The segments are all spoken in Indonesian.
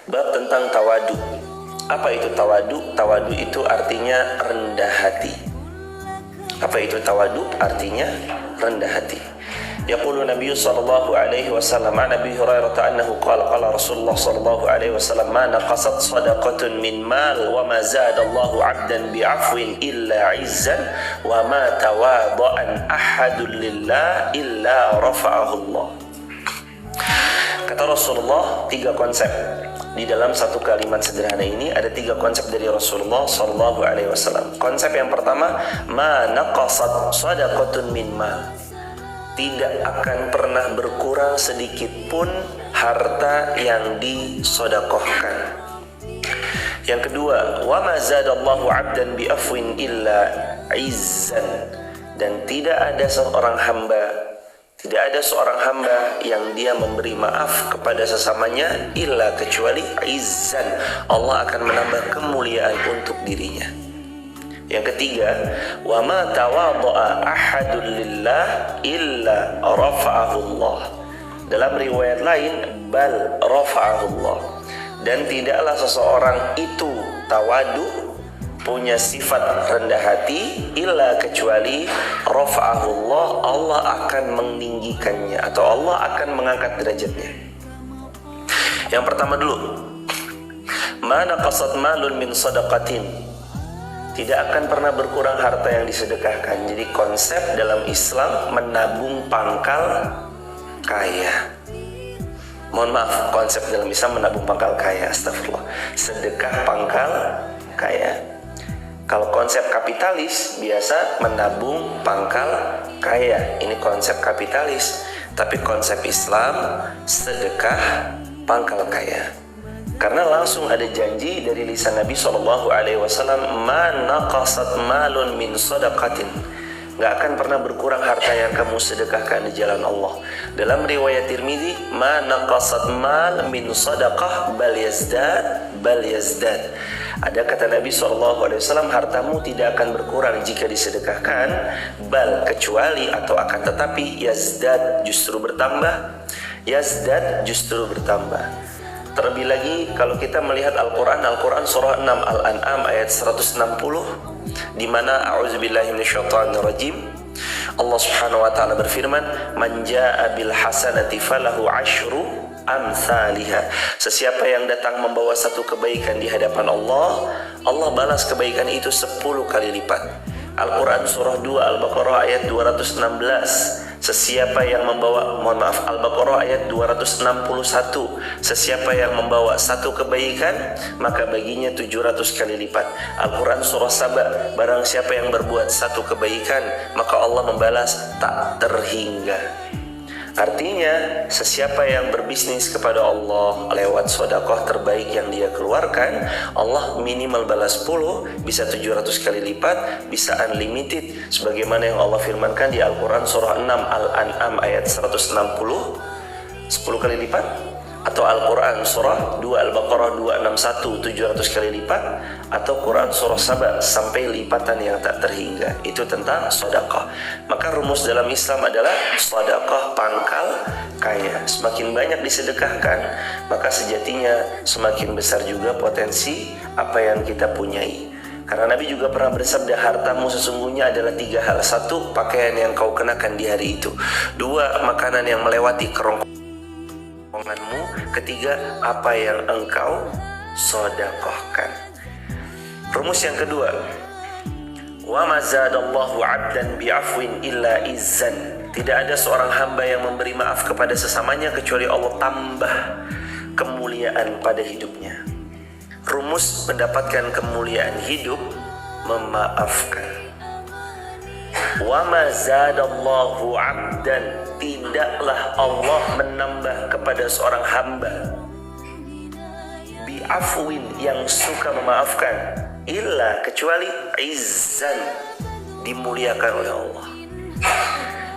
Bab tentang tawadu. Apa itu tawadu? Tawadu itu artinya rendah hati. Apa itu tawadu? Artinya rendah hati. Yaqulu Nabi sallallahu alaihi wasallam an Abi Hurairah annahu qala qala Rasulullah sallallahu alaihi wasallam ma naqasat sadaqatun min mal wa ma zada Allahu 'abdan bi'afwin illa 'izzan wa ma tawada'an ahadun lillah illa rafa'ahu Allah. Kata Rasulullah, 3 konsep. Di dalam satu kalimat sederhana ini ada 3 konsep dari Rasulullah sallallahu alaihi wasallam. Konsep yang pertama, ma naqasat sadaqatun min mal. Tidak akan pernah berkurang sedikit pun harta yang disodakohkan. Yang kedua, wa ma zadallahu 'abdan bi afwin illa 'izzan. Dan tidak ada seorang hamba yang dia memberi maaf kepada sesamanya illa kecuali 'izzan. Allah akan menambah kemuliaan untuk dirinya. Yang ketiga, wa ma tawadha'a ahadun lillah illa rafa'ahu Allah. Dalam riwayat lain, bal rafa'ahu Allah. Dan tidaklah seseorang itu tawadu, punya sifat rendah hati, illa kecuali rafa'ahu Allah, Allah akan meninggikannya atau Allah akan mengangkat derajatnya. Yang pertama dulu, ma naqasat malun min sadaqatin. Tidak akan pernah berkurang harta yang disedekahkan. Jadi konsep dalam Islam menabung pangkal kaya. Mohon maaf, konsep dalam Islam menabung pangkal kaya. Astagfirullah. Sedekah pangkal kaya. Kalau konsep kapitalis biasa menabung pangkal kaya. Ini konsep kapitalis. Tapi konsep Islam sedekah pangkal kaya. Karena langsung ada janji dari lisan Nabi SAW, ma naqasat malun min sadaqatin. Gak akan pernah berkurang harta yang kamu sedekahkan di jalan Allah. Dalam riwayat Tirmidzi, ma naqasat mal min sadaqah bal yazdad. Ada kata Nabi SAW, hartamu tidak akan berkurang jika disedekahkan, bal kecuali atau akan tetapi yazdad justru bertambah. Yazdad justru bertambah. Terlebih lagi kalau kita melihat Al-Quran surah 6 Al-An'am ayat 160, di mana a'udzubillahi minasyaitonirrajim, Allah Subhanahu wa taala berfirman, man jaa'a bil hasanati falahu asyru amsalihha. Sesiapa yang datang membawa satu kebaikan di hadapan Allah, Allah balas kebaikan itu 10 kali lipat. Al-Quran surah 2 Al-Baqarah ayat 216. Sesiapa yang membawa, Al-Baqarah ayat 261. Sesiapa yang membawa satu kebaikan, maka baginya 700 kali lipat. Al-Quran surah Saba, barang siapa yang berbuat satu kebaikan, maka Allah membalas tak terhingga. Artinya, sesiapa yang berbisnis kepada Allah lewat sedekah terbaik yang dia keluarkan, Allah minimal balas 10, bisa 700 kali lipat, bisa unlimited. Sebagaimana yang Allah firmankan di Al-Quran surah 6 Al-An'am ayat 160, 10 kali lipat. Atau Al-Quran surah 2 Al-Baqarah 261, 700 kali lipat. Atau Quran surah Saba sampai lipatan yang tak terhingga. Itu tentang sedekah. Maka rumus dalam Islam adalah sedekah pangkal kaya. Semakin banyak disedekahkan, maka sejatinya semakin besar juga potensi apa yang kita punyai. Karena Nabi juga pernah bersabda, hartamu sesungguhnya adalah 3 hal. 1, pakaian yang kau kenakan di hari itu. 2, makanan yang melewati kerongkonganmu. 3, apa yang engkau sedekahkan. Rumus yang kedua, wa ma zadallahu 'abdan bi'afwin illa izzan. Tidak ada seorang hamba yang memberi maaf kepada sesamanya kecuali Allah tambah kemuliaan pada hidupnya. Rumus mendapatkan kemuliaan hidup, memaafkan. Wa ma zadallahu 'abdan, tidaklah Allah menambah kepada seorang hamba bi'afwin, yang suka memaafkan, illa kecuali izzan, dimuliakan oleh Allah.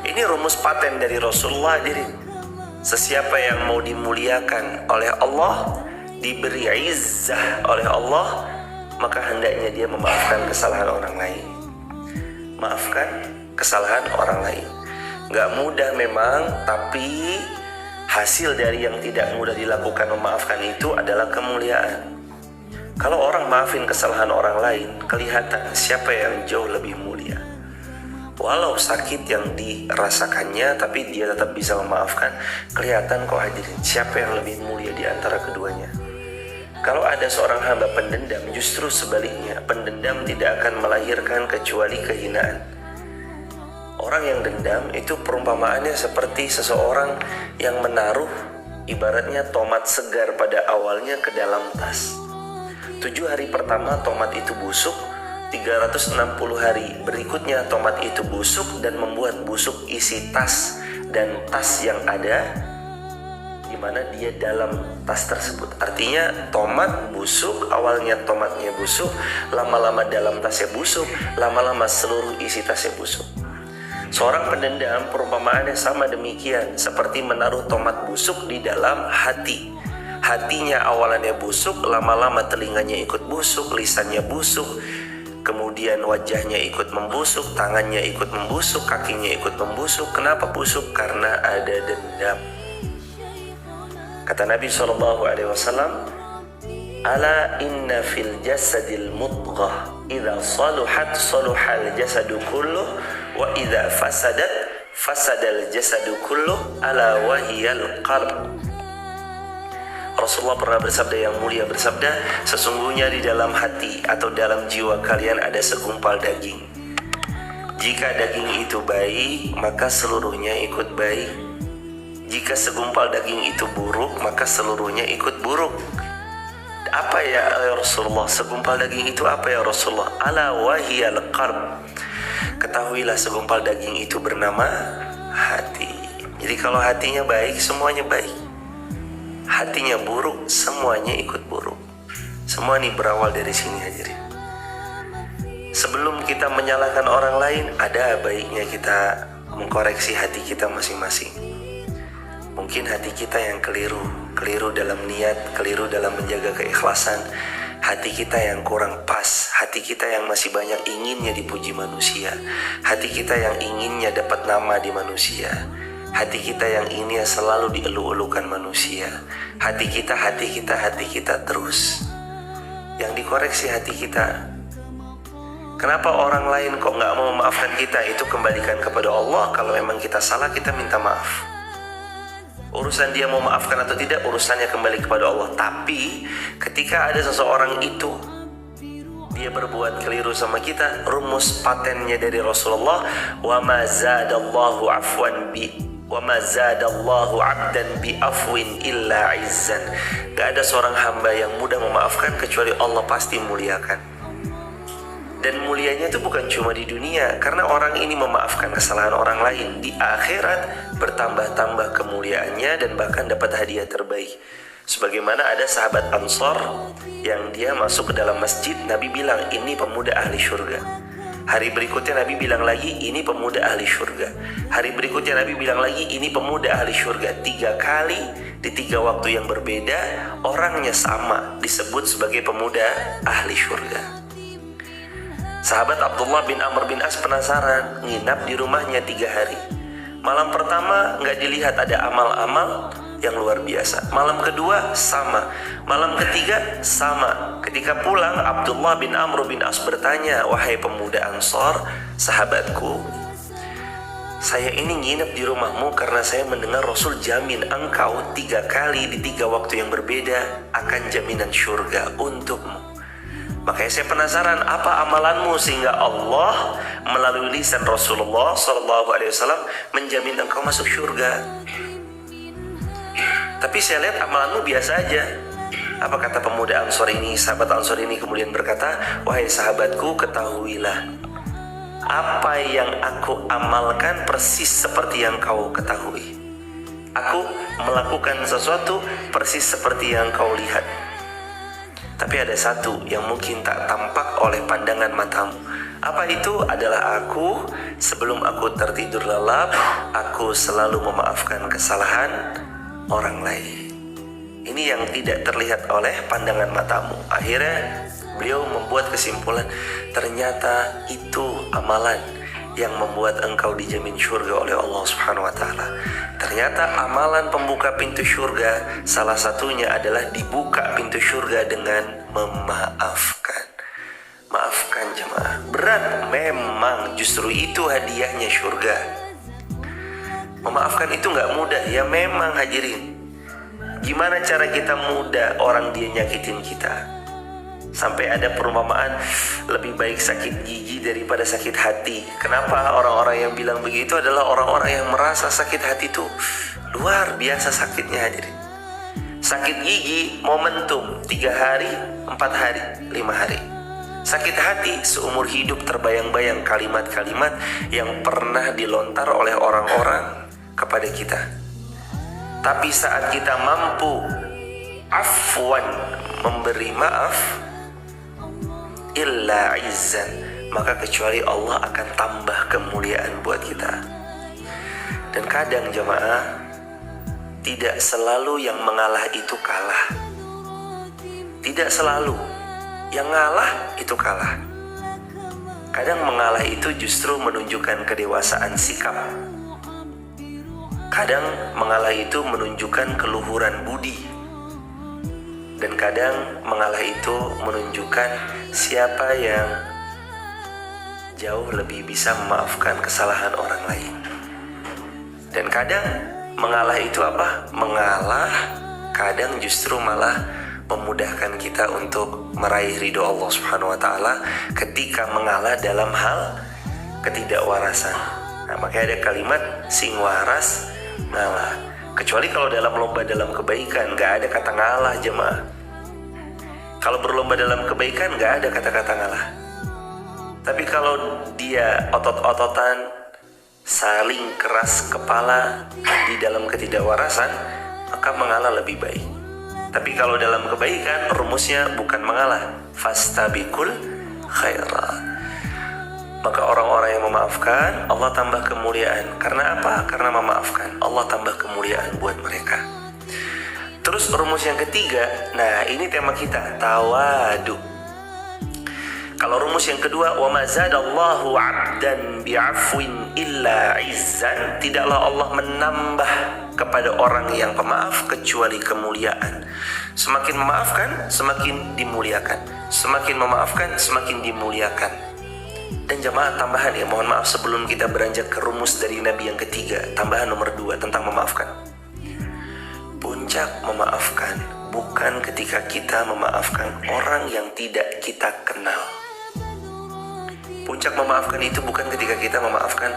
Ini rumus paten dari Rasulullah. Jadi sesiapa yang mau dimuliakan oleh Allah, diberi izzah oleh Allah, maka hendaknya dia memaafkan kesalahan orang lain. Maafkan kesalahan orang lain. Gak mudah memang, tapi hasil dari yang tidak mudah dilakukan memaafkan itu adalah kemuliaan. Kalau orang maafin kesalahan orang lain, kelihatan siapa yang jauh lebih mulia. Walau sakit yang dirasakannya, tapi dia tetap bisa memaafkan. Kelihatan kok hadirin siapa yang lebih mulia di antara keduanya. Kalau ada seorang hamba pendendam, justru sebaliknya, pendendam tidak akan melahirkan kecuali kehinaan. Orang yang dendam itu perumpamaannya seperti seseorang yang menaruh ibaratnya tomat segar pada awalnya ke dalam tas. 7 hari pertama tomat itu busuk, 360 hari berikutnya tomat itu busuk dan membuat busuk isi tas dan tas yang ada di mana dia dalam tas tersebut. Artinya tomat busuk, awalnya tomatnya busuk, lama-lama dalam tasnya busuk, lama-lama seluruh isi tasnya busuk. Seorang pendendam perumpamaannya sama demikian, seperti menaruh tomat busuk di dalam hati. Hatinya awalannya busuk, lama-lama telinganya ikut busuk, lisannya busuk, kemudian wajahnya ikut membusuk, tangannya ikut membusuk, kakinya ikut membusuk. Kenapa busuk? Karena ada dendam. Kata Nabi SAW, ala inna fil jasadil mudghah idza saluhat saluhal jasadu kulluh wa idza fasadat fasadal jasadu kulluh ala wahiyal qalb. Rasulullah pernah bersabda, yang mulia bersabda, sesungguhnya di dalam hati atau dalam jiwa kalian ada segumpal daging. Jika daging itu baik, maka seluruhnya ikut baik. Jika segumpal daging itu buruk, maka seluruhnya ikut buruk. Apa ya Rasulullah? Segumpal daging itu apa ya Rasulullah? Ala wahiyal qalb. Ketahuilah segumpal daging itu bernama hati. Jadi kalau hatinya baik, semuanya baik. Hatinya buruk, semuanya ikut buruk. Semua ini berawal dari sini hadirin. Sebelum kita menyalahkan orang lain, ada baiknya kita mengkoreksi hati kita masing-masing. Mungkin hati kita yang keliru dalam niat, keliru dalam menjaga keikhlasan. Hati kita yang kurang pas, hati kita yang masih banyak inginnya dipuji manusia, hati kita yang inginnya dapat nama di manusia, hati kita yang inginnya selalu dielu-elukan manusia, hati kita terus. Yang dikoreksi hati kita. Kenapa orang lain kok gak mau memaafkan kita? Itu kembalikan kepada Allah. Kalau memang kita salah, kita minta maaf. Urusan dia mau maafkan atau tidak, urusannya kembali kepada Allah. Tapi ketika ada seseorang itu dia berbuat keliru sama kita, rumus patennya dari Rasulullah, wa ma zadallahu afwan bi wa ma zadallahu 'abdan bi afwin illa 'izzan. Gak ada seorang hamba yang mudah memaafkan kecuali Allah pasti muliakan. Dan mulianya itu bukan cuma di dunia, karena orang ini memaafkan kesalahan orang lain, di akhirat bertambah-tambah kemuliaannya dan bahkan dapat hadiah terbaik. Sebagaimana ada sahabat Ansor yang dia masuk ke dalam masjid, Nabi bilang ini pemuda ahli syurga. Hari berikutnya Nabi bilang lagi ini pemuda ahli syurga. Hari berikutnya Nabi bilang lagi ini pemuda ahli syurga. 3 kali di 3 waktu yang berbeda, orangnya sama, disebut sebagai pemuda ahli syurga. Sahabat Abdullah bin Amr bin As penasaran, nginap di rumahnya 3 hari. Malam pertama nggak dilihat ada amal-amal yang luar biasa. Malam kedua sama. Malam ketiga sama. Ketika pulang, Abdullah bin Amr bin As bertanya, wahai pemuda Ansor, sahabatku, saya ini nginap di rumahmu karena saya mendengar Rasul jamin engkau 3 kali di 3 waktu yang berbeda akan jaminan syurga untukmu. Makanya saya penasaran, apa amalanmu sehingga Allah melalui lisan Rasulullah SAW menjamin engkau masuk surga? Tapi saya lihat amalanmu biasa aja. Apa kata pemuda Ansor ini? Sahabat Ansor ini kemudian berkata, wahai sahabatku, ketahuilah, apa yang aku amalkan persis seperti yang kau ketahui. Aku melakukan sesuatu persis seperti yang kau lihat. Tapi ada satu yang mungkin tak tampak oleh pandangan matamu. Apa itu? Adalah aku, sebelum aku tertidur lelap, aku selalu memaafkan kesalahan orang lain. Ini yang tidak terlihat oleh pandangan matamu. Akhirnya beliau membuat kesimpulan, ternyata itu amalan yang membuat engkau dijamin surga oleh Allah Subhanahu wa taala. Ternyata amalan pembuka pintu surga salah satunya adalah dibuka pintu surga dengan memaafkan. Maafkan jemaah. Berat memang, justru itu hadiahnya surga. Memaafkan itu gak mudah. Ya memang hadirin. Gimana cara kita mudah orang dia nyakitin kita? Sampai ada perumpamaan lebih baik sakit gigi daripada sakit hati. Kenapa orang-orang yang bilang begitu adalah orang-orang yang merasa sakit hati itu luar biasa sakitnya hadirin. Sakit gigi momentum 3 hari, 4 hari, 5 hari. Sakit hati seumur hidup terbayang-bayang kalimat-kalimat yang pernah dilontar oleh orang-orang kepada kita. Tapi saat kita mampu afwan, memberi maaf, illa izzan, maka kecuali Allah akan tambah kemuliaan buat kita. Dan kadang jemaah, tidak selalu yang mengalah itu kalah. Tidak selalu yang ngalah itu kalah. Kadang mengalah itu justru menunjukkan kedewasaan sikap. Kadang mengalah itu menunjukkan keluhuran budi. Dan kadang mengalah itu menunjukkan siapa yang jauh lebih bisa memaafkan kesalahan orang lain. Dan kadang mengalah itu apa? Mengalah kadang justru malah memudahkan kita untuk meraih ridho Allah Subhanahu wa taala ketika mengalah dalam hal ketidakwarasan. Nah, makanya ada kalimat sing waras ngalah. Kecuali kalau dalam lomba dalam kebaikan, gak ada kata ngalah jemaah. Kalau berlomba dalam kebaikan gak ada kata-kata ngalah. Tapi kalau dia otot-ototan, saling keras kepala di dalam ketidakwarasan, maka mengalah lebih baik. Tapi kalau dalam kebaikan, rumusnya bukan mengalah, fastabiqul khairat. Maka orang-orang yang memaafkan, Allah tambah kemuliaan. Karena apa? Karena memaafkan, Allah tambah kemuliaan buat mereka. Terus rumus yang ketiga, nah ini tema kita, tawadu. Kalau rumus yang kedua, wa ma zadallahu 'abdan bi'afwin illa 'izzan, tidaklah Allah menambah kepada orang yang pemaaf kecuali kemuliaan. Semakin memaafkan, semakin dimuliakan. Semakin memaafkan, semakin dimuliakan. Dan jemaah tambahan ya, mohon maaf sebelum kita beranjak ke rumus dari Nabi yang ketiga, tambahan nomor 2 tentang memaafkan. Puncak memaafkan bukan ketika kita memaafkan orang yang tidak kita kenal. Puncak memaafkan itu bukan ketika kita memaafkan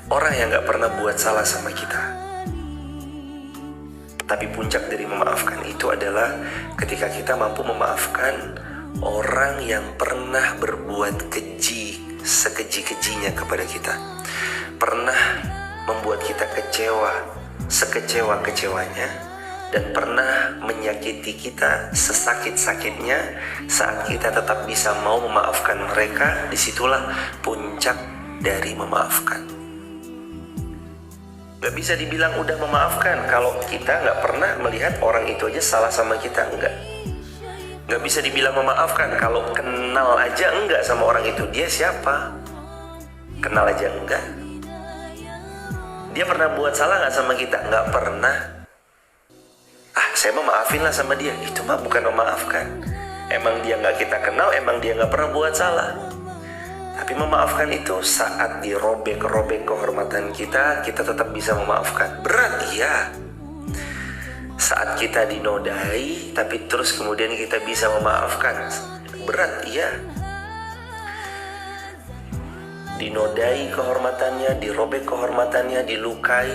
orang yang gak pernah buat salah sama kita. Tapi puncak dari memaafkan itu adalah ketika kita mampu memaafkan orang yang pernah berbuat keji sekeji-kejinya kepada kita, pernah membuat kita kecewa sekecewa-kecewanya, dan pernah menyakiti kita sesakit-sakitnya. Saat kita tetap bisa mau memaafkan mereka, disitulah puncak dari memaafkan. Gak bisa dibilang udah memaafkan kalau kita gak pernah melihat orang itu aja salah sama kita, enggak. Gak bisa dibilang memaafkan kalau kenal aja enggak sama orang itu. Dia siapa? Kenal aja enggak. Dia pernah buat salah gak sama kita? Gak pernah. Saya mau maafin lah sama dia. Itu mah bukan memaafkan. Emang dia gak kita kenal, emang dia gak pernah buat salah. Tapi memaafkan itu saat dirobek-robek kehormatan kita tetap bisa memaafkan. Berat, iya. Saat kita dinodai, tapi terus kemudian kita bisa memaafkan. Berat, iya. Dinodai kehormatannya, dirobek kehormatannya, dilukai,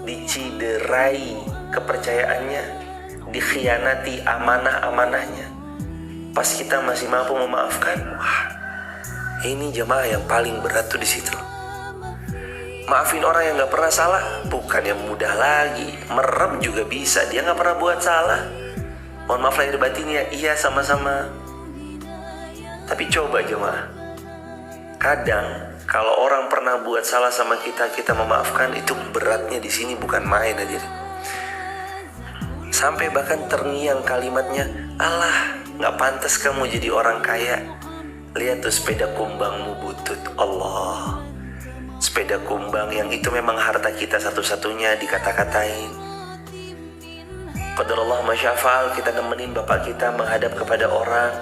diciderai kepercayaannya, dikhianati amanah-amanahnya. Pas kita masih mampu memaafkan, wah, ini jemaah yang paling berat tuh di situ. Maafin orang yang gak pernah salah bukan yang mudah lagi. Merem juga bisa, dia gak pernah buat salah. Mohon maaf lahir batinnya, iya sama-sama. Tapi coba jemaah, kadang kalau orang pernah buat salah sama kita, kita memaafkan, itu beratnya di sini bukan main aja. Sampai bahkan terngiang kalimatnya, alah, gak pantas kamu jadi orang kaya. Lihat tuh sepeda kumbangmu butut, Allah. sepeda kumbang yang itu memang harta kita satu-satunya dikata-katain. Qadarullah masyafal, kita nemenin bapak kita menghadap kepada orang.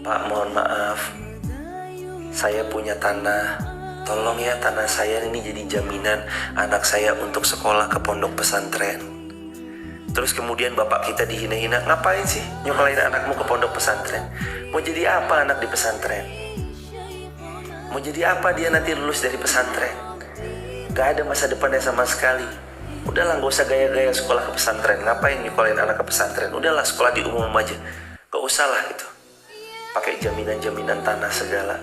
Pak, mohon maaf, saya punya tanah, tolong ya tanah saya ini jadi jaminan anak saya untuk sekolah ke pondok pesantren. Terus kemudian bapak kita dihina-hina, ngapain sih nyokolain anakmu ke pondok pesantren? Mau jadi apa anak di pesantren? Mau jadi apa dia nanti lulus dari pesantren? Gak ada masa depannya sama sekali. Udahlah, gak usah gaya-gaya sekolah ke pesantren. Ngapain nyokolain anak ke pesantren? Udahlah, sekolah di umum aja. Gak usah lah itu, pakai jaminan-jaminan tanah segala.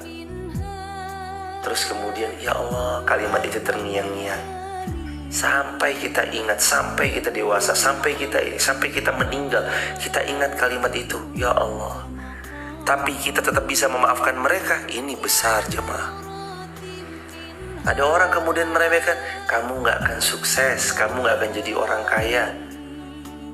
Terus kemudian, ya Allah, kalimat itu terngiang-ngiang. Sampai kita ingat, sampai kita dewasa, sampai kita meninggal, kita ingat kalimat itu, ya Allah. Tapi kita tetap bisa memaafkan mereka. Ini besar, jemaah. Ada orang kemudian meremehkan, kamu gak akan sukses, kamu gak akan jadi orang kaya.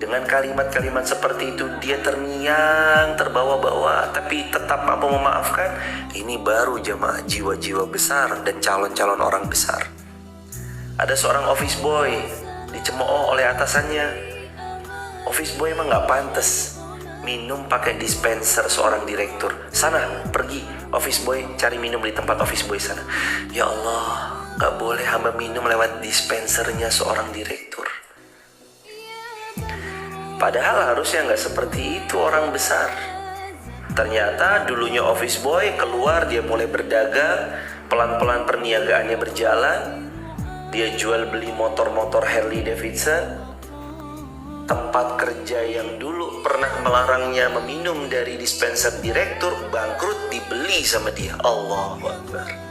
Dengan kalimat-kalimat seperti itu, dia terngiang, terbawa-bawa, tapi tetap mampu memaafkan. Ini baru jemaah jiwa-jiwa besar dan calon-calon orang besar. Ada seorang office boy dicemooh oleh atasannya. Office boy emang gak pantas minum pakai dispenser seorang direktur. Sana, pergi office boy, cari minum di tempat office boy sana. Ya Allah, gak boleh hamba minum lewat dispensernya seorang direktur. Padahal harusnya gak seperti itu orang besar. Ternyata dulunya office boy keluar, dia mulai berdagang, pelan-pelan perniagaannya berjalan. Dia jual beli motor-motor Harley Davidson. Tempat kerja yang dulu pernah melarangnya meminum dari dispenser direktur bangkrut, dibeli sama dia. Allahu Akbar.